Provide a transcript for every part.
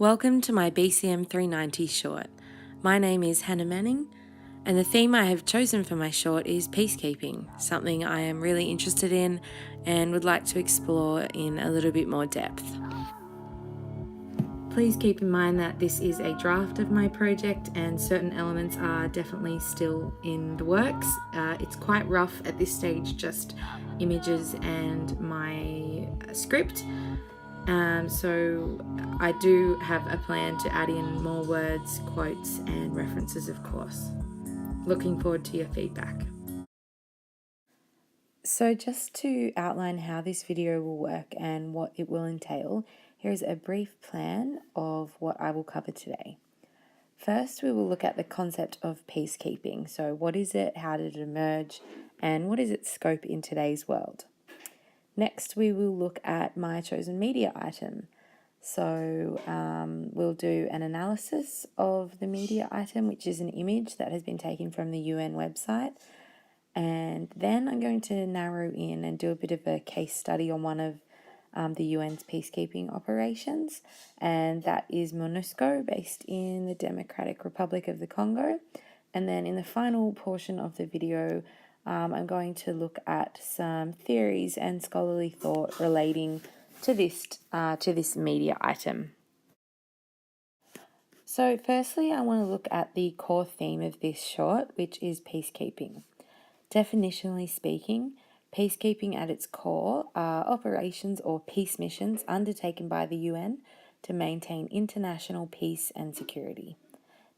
Welcome to my BCM390 short. My name is Hannah Manning, and the theme I have chosen for my short is peacekeeping, something I am really interested in and would like to explore in a little bit more depth. Please keep in mind that this is a draft of my project and certain elements are definitely still in the works. It's quite rough at this stage, just images and my script. So I do have a plan to add in more words, quotes, and references, of course. Looking forward to your feedback. So just to outline how this video will work and what it will entail, here's a brief plan of what I will cover today. First, we will look at the concept of peacekeeping. So what is it, how did it emerge, and what is its scope in today's world? Next, we will look at my chosen media item. So we'll do an analysis of the media item, which is an image that has been taken from the UN website. And then I'm going to narrow in and do a bit of a case study on one of the UN's peacekeeping operations, and that is MONUSCO, based in the Democratic Republic of the Congo. And then in the final portion of the video, I'm going to look at some theories and scholarly thought relating to this media item. So firstly, I want to look at the core theme of this short, which is peacekeeping. Definitionally speaking, peacekeeping at its core are operations or peace missions undertaken by the UN to maintain international peace and security.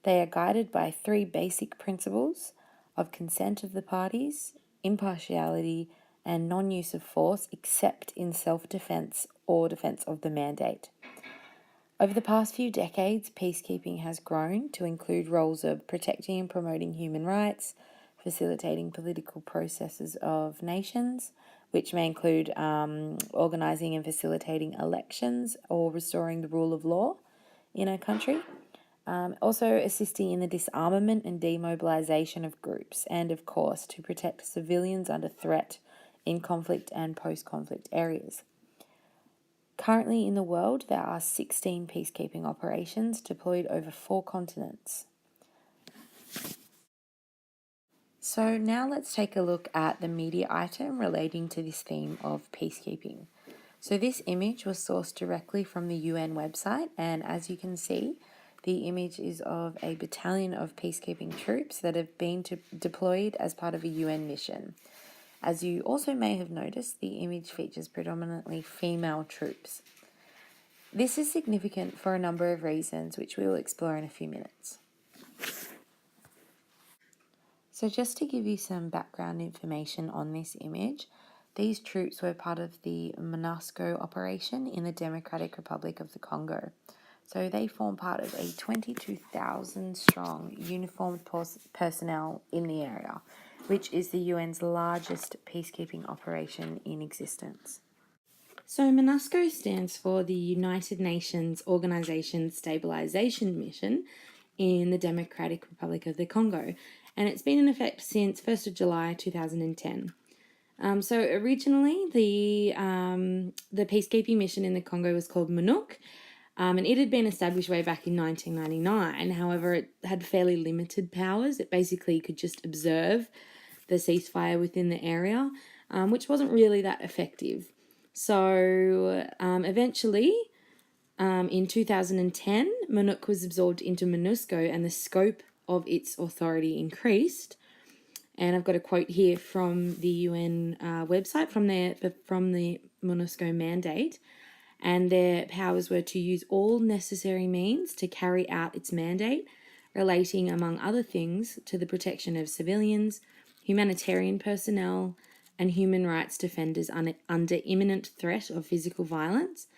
They are guided by three basic principles of consent of the parties, impartiality, and non-use of force except in self-defense or defense of the mandate. Over the past few decades, peacekeeping has grown to include roles of protecting and promoting human rights, facilitating political processes of nations, which may include organising and facilitating elections or restoring the rule of law in a country. Also assisting in the disarmament and demobilisation of groups, and of course to protect civilians under threat in conflict and post-conflict areas. Currently in the world, there are 16 peacekeeping operations deployed over 4 continents. So now let's take a look at the media item relating to this theme of peacekeeping. So this image was sourced directly from the UN website, and as you can see, the image is of a battalion of peacekeeping troops that have been deployed as part of a UN mission. As you also may have noticed, the image features predominantly female troops. This is significant for a number of reasons, which we will explore in a few minutes. So just to give you some background information on this image, these troops were part of the MONUSCO operation in the Democratic Republic of the Congo. So they form part of a 22,000 strong uniformed personnel in the area, which is the UN's largest peacekeeping operation in existence. So MONUSCO stands for the United Nations Organization Stabilization Mission in the Democratic Republic of the Congo, and it's been in effect since 1st of July 2010. So originally the peacekeeping mission in the Congo was called MONUC, and it had been established way back in 1999. However, it had fairly limited powers. It basically could just observe the ceasefire within the area, which wasn't really that effective. So eventually, in 2010, MONUC was absorbed into MONUSCO and the scope of its authority increased. And I've got a quote here from the UN website from the MONUSCO mandate. And their powers were to use all necessary means to carry out its mandate, relating, among other things, to the protection of civilians, humanitarian personnel, and human rights defenders under imminent threat of physical violence,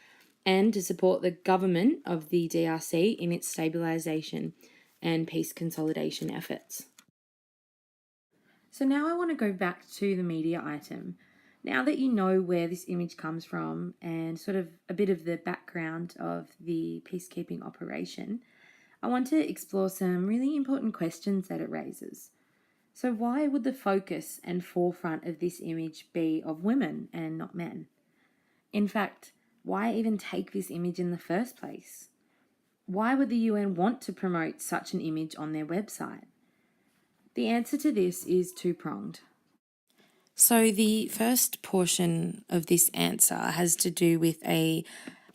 and to support the government of the DRC in its stabilisation and peace consolidation efforts. So now I want to go back to the media item. Now that you know where this image comes from and sort of a bit of the background of the peacekeeping operation, I want to explore some really important questions that it raises. So why would the focus and forefront of this image be of women and not men? In fact, why even take this image in the first place? Why would the UN want to promote such an image on their website? The answer to this is two-pronged. So the first portion of this answer has to do with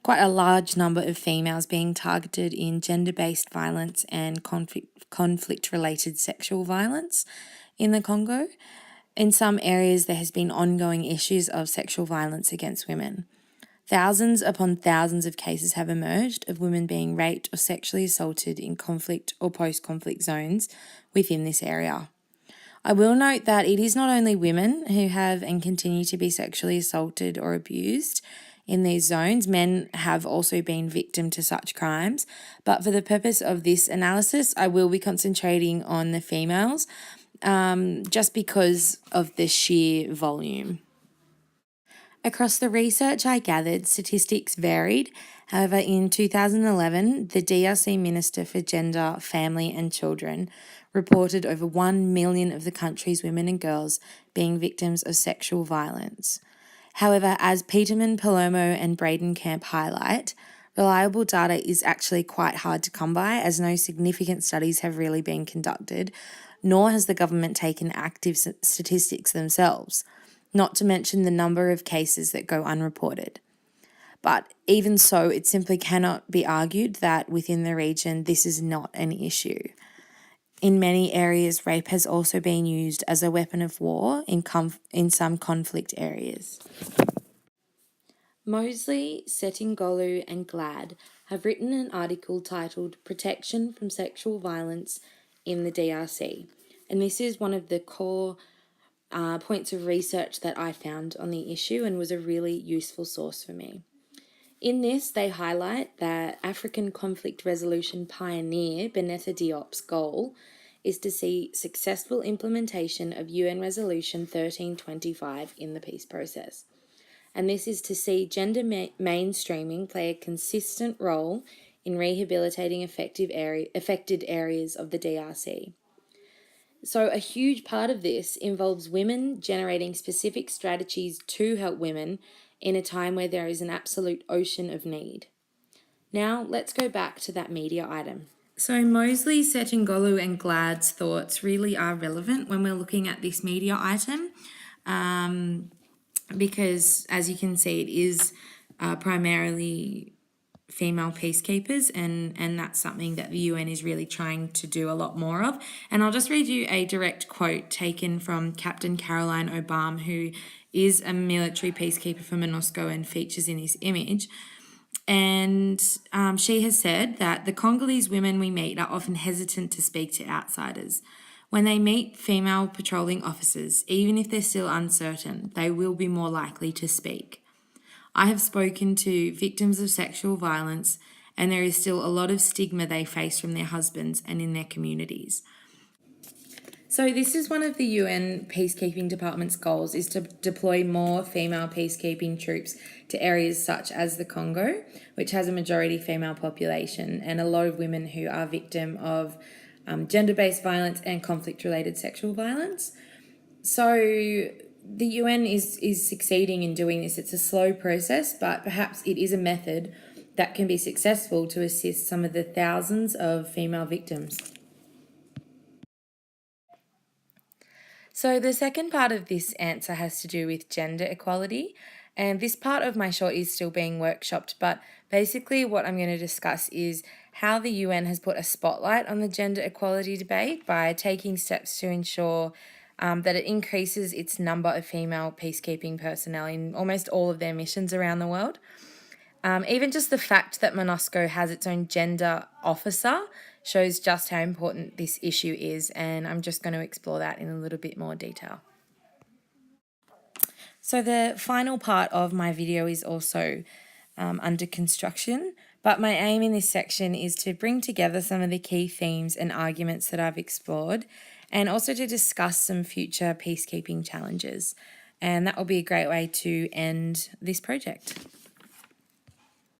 quite a large number of females being targeted in gender-based violence and conflict-related sexual violence in the Congo. In some areas, there has been ongoing issues of sexual violence against women. Thousands upon thousands of cases have emerged of women being raped or sexually assaulted in conflict or post-conflict zones within this area. I will note that it is not only women who have and continue to be sexually assaulted or abused in these zones. Men have also been victim to such crimes. But for the purpose of this analysis, I will be concentrating on the females just because of the sheer volume. Across the research I gathered, statistics varied. However, in 2011, the DRC Minister for Gender, Family and Children reported over 1 million of the country's women and girls being victims of sexual violence. However, as Peterman, Palomo and Bradenkamp highlight, reliable data is actually quite hard to come by, as no significant studies have really been conducted, nor has the government taken active statistics themselves, not to mention the number of cases that go unreported. But even so, it simply cannot be argued that within the region this is not an issue. In many areas, rape has also been used as a weapon of war in some conflict areas. Mosley, Settingolu and Glad have written an article titled Protection from Sexual Violence in the DRC, and this is one of the core points of research that I found on the issue and was a really useful source for me. In this, they highlight that African conflict resolution pioneer Benetta Diop's goal is to see successful implementation of UN Resolution 1325 in the peace process. And this is to see gender mainstreaming play a consistent role in rehabilitating affected areas of the DRC. So a huge part of this involves women generating specific strategies to help women in a time where there is an absolute ocean of need. Now, let's go back to that media item. So Mosley, Settingolu and Glad's thoughts really are relevant when we're looking at this media item because, as you can see, it is primarily female peacekeepers, and that's something that the UN is really trying to do a lot more of. And I'll just read you a direct quote taken from Captain Caroline Obama, who is a military peacekeeper for MONUSCO and features in this image. And she has said that the Congolese women we meet are often hesitant to speak to outsiders. When they meet female patrolling officers, even if they're still uncertain, they will be more likely to speak. I have spoken to victims of sexual violence, and there is still a lot of stigma they face from their husbands and in their communities. So this is one of the UN Peacekeeping Department's goals, is to deploy more female peacekeeping troops to areas such as the Congo, which has a majority female population and a lot of women who are victim of gender-based violence and conflict-related sexual violence. So the UN is succeeding in doing this. It's a slow process, but perhaps it is a method that can be successful to assist some of the thousands of female victims. So the second part of this answer has to do with gender equality, and this part of my short is still being workshopped, but basically what I'm going to discuss is how the UN has put a spotlight on the gender equality debate by taking steps to ensure that it increases its number of female peacekeeping personnel in almost all of their missions around the world. Even just the fact that MONUSCO has its own gender officer shows just how important this issue is, and I'm just going to explore that in a little bit more detail. So the final part of my video is also under construction, but my aim in this section is to bring together some of the key themes and arguments that I've explored, and also to discuss some future peacekeeping challenges. And that will be a great way to end this project.